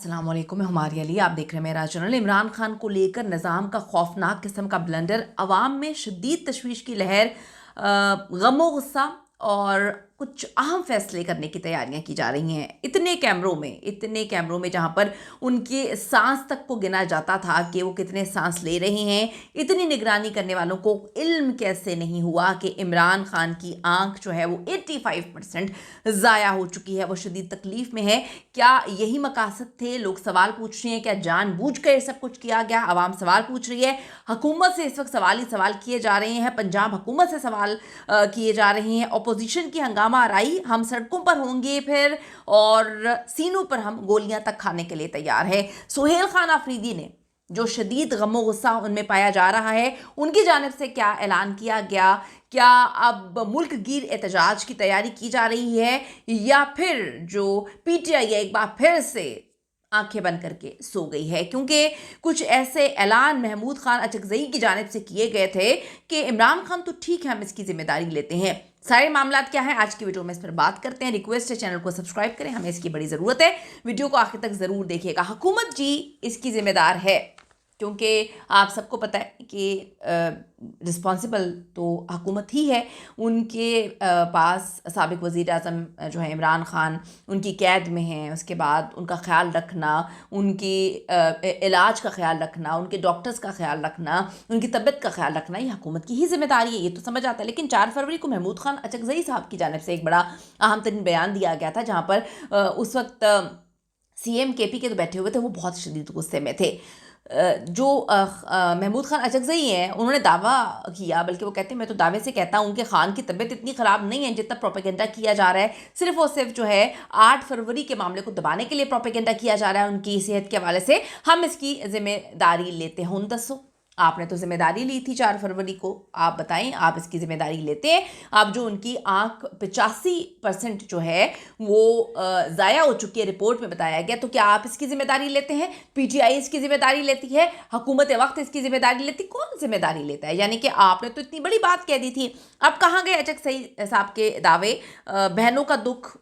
अस्सलाम वालेकुम, मैं हमारी अली। आप देख रहे हैं मेरा चैनल। इमरान खान को लेकर निज़ाम का खौफनाक किस्म का ब्लंडर, अवाम में शदीद तशवीश की लहर, गम गुस्सा और कुछ अहम फैसले करने की तैयारियां की जा रही हैं। इतने कैमरों में जहां पर उनके सांस तक को गिना जाता था कि वो कितने सांस ले रहे हैं। इतनी निगरानी करने वालों को इल्म कैसे नहीं हुआ कि इमरान खान की आंख जो है वो 85% ज़ाया हो चुकी है, वो शदीद तकलीफ़ में है। क्या यही मकासद थे? लोग सवाल पूछ रहे हैं, क्या जानबूझ कर सब कुछ किया गया? आवाम सवाल पूछ रही है। हुकूमत से इस वक्त सवाल ही सवाल किए जा रहे हैं। पंजाब हुकूमत से सवाल किए जा रहे हैं। अपोजिशन की हंगामा आराई, हम सड़कों पर होंगे फिर, और सीनों पर हम गोलियां तक खाने के लिए तैयार है। सुहेल खान आफरीदी ने, जो शदीद गम गुस्सा उनमें पाया जा रहा है, उनकी जानिब से क्या ऐलान किया गया? क्या अब मुल्क गिर एहतजाज की तैयारी की जा रही है, या फिर जो पीटीआई एक बार फिर से आंखें बंद करके सो गई है? क्योंकि कुछ ऐसे ऐलान महमूद खान अचकजई की जानिब से किए गए थे कि इमरान खान तो ठीक है, हम इसकी जिम्मेदारी लेते हैं। सारे मामला क्या है, आज की वीडियो में इस पर बात करते हैं। रिक्वेस्ट है चैनल को सब्सक्राइब करें, हमें इसकी बड़ी ज़रूरत है। वीडियो को आखिर तक ज़रूर देखिएगा। हुकूमत जी इसकी ज़िम्मेदार है, क्योंकि आप सबको पता है कि रिस्पॉन्सिबल तो हुकूमत ही है। उनके पास साबिक वज़ीर आज़म जो है इमरान खान, उनकी कैद में हैं। उसके बाद उनका ख्याल रखना, उनकी इलाज का ख्याल रखना, उनके डॉक्टर्स का ख्याल रखना, उनकी तबीयत का ख्याल रखना, ये हुकूमत की ही जिम्मेदारी है। ये तो समझ आता है। लेकिन 4 फरवरी को महमूद खान अचकजई साहब की जानिब से एक बड़ा अहम तरीन बयान दिया गया था, जहाँ पर उस वक्त CM KP के तो बैठे हुए थे, वो बहुत शदीद गुस्से में थे। जो महमूद खान अचकजई हैं, उन्होंने दावा किया, बल्कि वो कहते हैं मैं तो दावे से कहता हूँ कि खान की तबीयत इतनी ख़राब नहीं है जितना प्रोपेगेंडा किया जा रहा है। सिर्फ और सिर्फ जो है 8 फरवरी के मामले को दबाने के लिए प्रोपेगेंडा किया जा रहा है उनकी सेहत के हवाले से। हम इसकी जिम्मेदारी लेते हैं। उन दसो, आपने तो जिम्मेदारी ली थी 4 फरवरी को, आप बताएं, आप इसकी जिम्मेदारी लेते हैं? आप जो उनकी आंख 85% जो है वो ज़ाया हो चुकी है, रिपोर्ट में बताया गया, तो क्या आप इसकी जिम्मेदारी लेते हैं? पीटीआई इसकी जिम्मेदारी लेती है? हुकूमत वक्त इसकी जिम्मेदारी लेती? कौन जिम्मेदारी लेता है? यानी कि आपने तो इतनी बड़ी बात कह दी थी, अब कहाँ गए अचकजई साहब के दावे? बहनों का दुख,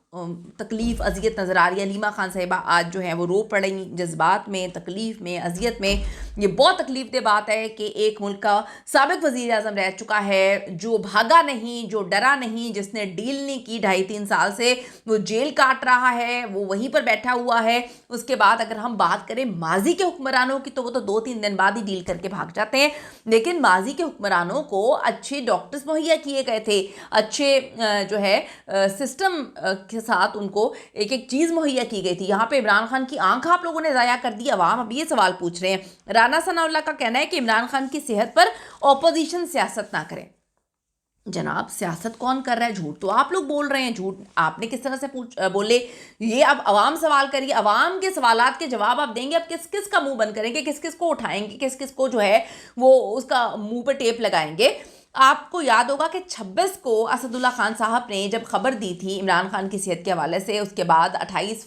तकलीफ़, अजियत नज़र आ रही है। लीमा खान साहिबा आज जो है वो रो पड़ी, जज्बात में, तकलीफ़ में, अजियत में। ये बहुत तकलीफ दे बात है कि एक मुल्क का साबिक वज़ीर आज़म रह चुका है, जो भागा नहीं, जो डरा नहीं, जिसने डील नहीं की 2.5-3 साल से, वो जेल काट रहा है, वो वहीं पर बैठा हुआ है। उसके बाद अगर हम बात करें माजी के हुक्मरानों की, तो वो तो 2-3 दिन बाद ही डील करके भाग जाते हैं। लेकिन माजी के हुक्मरानों को अच्छे डॉक्टर्स मुहैया किए गए थे, अच्छे जो है सिस्टम के साथ उनको एक एक चीज़ मुहैया की गई थी। यहाँ पे इमरान खान की आंख आप लोगों ने ज़ाया कर दी। अवाम अब ये सवाल पूछ रहे हैं। राना सनाउल्लाह का कहना है कि इमरान खान की सेहत पर ऑपोजिशन सियासत ना करें। जनाब, सियासत कौन कर रहा है? झूठ तो आप लोग बोल रहे हैं। झूठ आपने किस तरह से बोले? ये अब अवाम सवाल करिए, अवाम के सवालात के जवाब आप देंगे। अब किस किस का मुंह बंद करेंगे, किस किस को उठाएंगे, किस किस को जो है वो उसका मुंह पर टेप लगाएंगे? आपको याद होगा कि 26 को असदुल्ला खान साहब ने जब खबर दी थी इमरान खान की सेहत के हवाले से, उसके बाद 28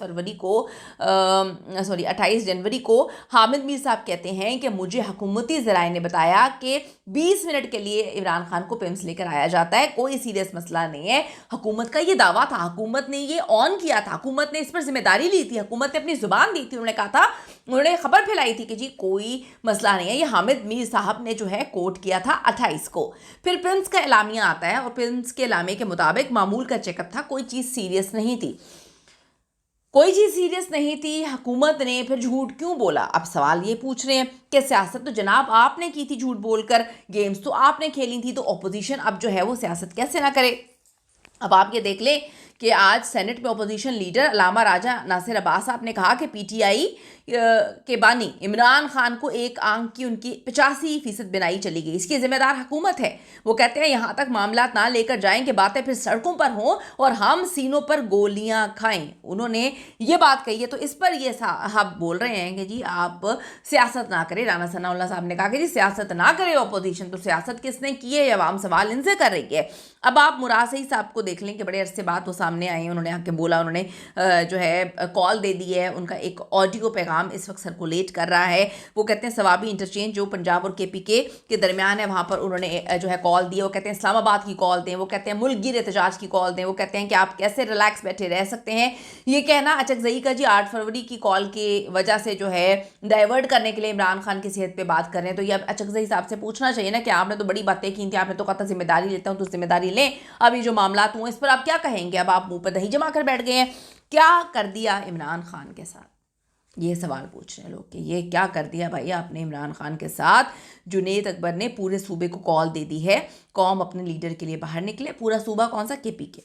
जनवरी को हामिद मीर साहब कहते हैं कि मुझे हुकूमती ज़राए ने बताया कि 20 मिनट के लिए इमरान खान को पिम्स लेकर आया जाता है, कोई सीरियस मसला नहीं है। हुकूमत का ये दावा था, हुकूमत ने ये ऑन किया था, हुकूमत ने इस पर जिम्मेदारी ली थी, हुकूमत ने अपनी ज़ुबान दी थी। उन्होंने कहा था, उन्होंने खबर फैलाई थी कि जी कोई मसला नहीं है। ये हामिद मीर साहब ने जो है कोट किया था 28 को। फिर प्रिंस का एलामिया आता है, और प्रिंस के एलामे के मुताबिक मामूल का चेकअप था, कोई चीज़ सीरियस नहीं थी, कोई चीज़ सीरियस नहीं थी। हुकूमत ने फिर झूठ क्यों बोला? अब सवाल ये पूछ रहे हैं कि सियासत तो जनाब आपने की थी झूठ बोलकर, गेम्स तो आपने खेली थी, तो अपोजिशन अब जो है वो सियासत कैसे ना करे? अब आप ये देख लें कि आज सेनेट में अपोजिशन लीडर अलामा राजा नासिर अब्बास साहब ने कहा कि पीटीआई के बानी इमरान खान को एक आंख की उनकी 85% बिनाई चली गई, इसकी जिम्मेदार हुकूमत है। वो कहते हैं यहाँ तक मामला ना लेकर जाएं कि बातें फिर सड़कों पर हों और हम सीनों पर गोलियां खाएं। उन्होंने ये बात कही है, तो इस पर ये साहब बोल रहे हैं कि जी आप सियासत ना करें। राना सनाउल्लाह साहब ने कहा कि जी सियासत ना करे अपोजिशन, तो सियासत किसने की है? अवाम सवाल इनसे कर रही है। अब आप मुराद सईद साहब को देख लें कि बड़े अरसे बाद वो सामने आई हैं, उन्होंने आके बोला, उन्होंने जो है कॉल दे दी है, उनका एक ऑडियो पैगाम इस वक्त सर्कुलेट कर रहा है। वो कहते हैं सवाबी इंटरचेंज जो पंजाब और KPK के दरमियान है, वहाँ पर उन्होंने जो है कॉल दी। वो कहते हैं इस्लामाबाद की कॉल दें, वो कहते हैं मुल्क गिर एहतजाज की कॉल दें, वो कहते हैं कि आप कैसे रिलैक्स बैठे रह सकते हैं। ये कहना अचकज़ई का जी 8 फरवरी की कॉल की वजह से जो है डाइवर्ट करने के लिए इमरान खान की सेहत पे बात कर रहे हैं। तो ये अब अचकज़ई साहब से पूछना चाहिए ना कि आपने तो बड़ी बातें की थी, आपने तो कहा था जिम्मेदारी लेता हूँ, तो जिम्मेदारी लें। अब ये जो मामला हुए इस पर आप क्या कहेंगे? अब आप मुंह पर दही जमा कर बैठ गए हैं। क्या कर दिया इमरान खान के साथ? ये सवाल पूछ रहे हैं लोग कि ये क्या कर दिया भाई आपने इमरान खान के साथ। जुनेद अकबर ने पूरे सूबे को कॉल दे दी है, कौम अपने लीडर के लिए बाहर निकले। पूरा सूबा कौन सा? KPK।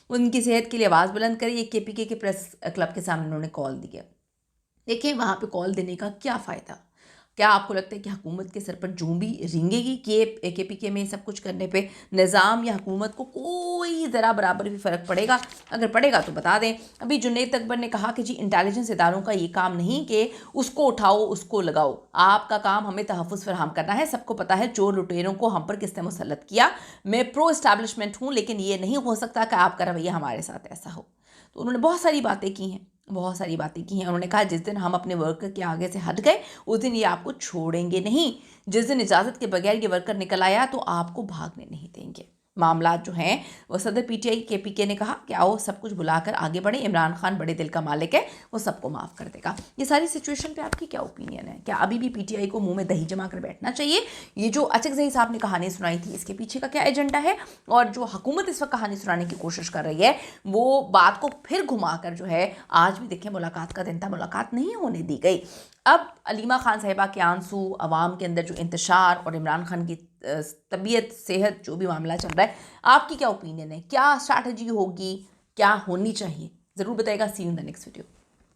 उनकी सेहत के लिए आवाज़ बुलंद करी। ये KPK के प्रेस क्लब के सामने उन्होंने कॉल दी है। देखिए वहाँ पे कॉल देने का क्या फ़ायदा? क्या आपको लगता है कि हुकूमत के सर पर जूं भी रेंगेगी कि KPK में सब कुछ करने पे निज़ाम या हुकूमत को कोई ज़रा बराबर भी फ़र्क पड़ेगा? अगर पड़ेगा तो बता दें। अभी जुनैद अकबर ने कहा कि जी इंटेलिजेंस इदारों का ये काम नहीं कि उसको उठाओ उसको लगाओ, आपका काम हमें तहफ़्फ़ुज़ फराहम करना है। सबको पता है चोर लुटेरों को हम पर किसने मुसल्लत किया। मैं प्रो इस्टेब्लिशमेंट हूँ, लेकिन ये नहीं हो सकता कि आपका रवैया हमारे साथ ऐसा हो। तो उन्होंने बहुत सारी बातें की हैं, बहुत सारी बातें की हैं। उन्होंने कहा जिस दिन हम अपने वर्कर के आगे से हट गए उस दिन ये आपको छोड़ेंगे नहीं। जिस दिन इजाज़त के बगैर ये वर्कर निकल आया तो आपको भागने नहीं देंगे। मामला जो हैं वो सदर PTI KPK ने कहा कि आओ सब कुछ बुलाकर आगे बढ़े, इमरान खान बड़े दिल का मालिक है, वो सबको माफ़ कर देगा। ये सारी सिचुएशन पे आपकी क्या ओपिनियन है? क्या अभी भी PTI को मुंह में दही जमा कर बैठना चाहिए? ये जो अचकज़ई साहब ने कहानी सुनाई थी इसके पीछे का क्या एजेंडा है? और जो हुकूमत इस वक्त कहानी सुनाने की कोशिश कर रही है वो बात को फिर घुमा कर जो है, आज भी देखिए मुलाकात का दिन था, मुलाकात नहीं होने दी गई। अब अलीमा खान साहिबा के आंसू, अवाम के अंदर जो इंतशार और इमरान खान की तबीयत, सेहत, जो भी मामला चल रहा है, आपकी क्या ओपिनियन है? क्या स्ट्रैटेजी होगी? क्या होनी चाहिए? ज़रूर बताइएगा। See you in the next video.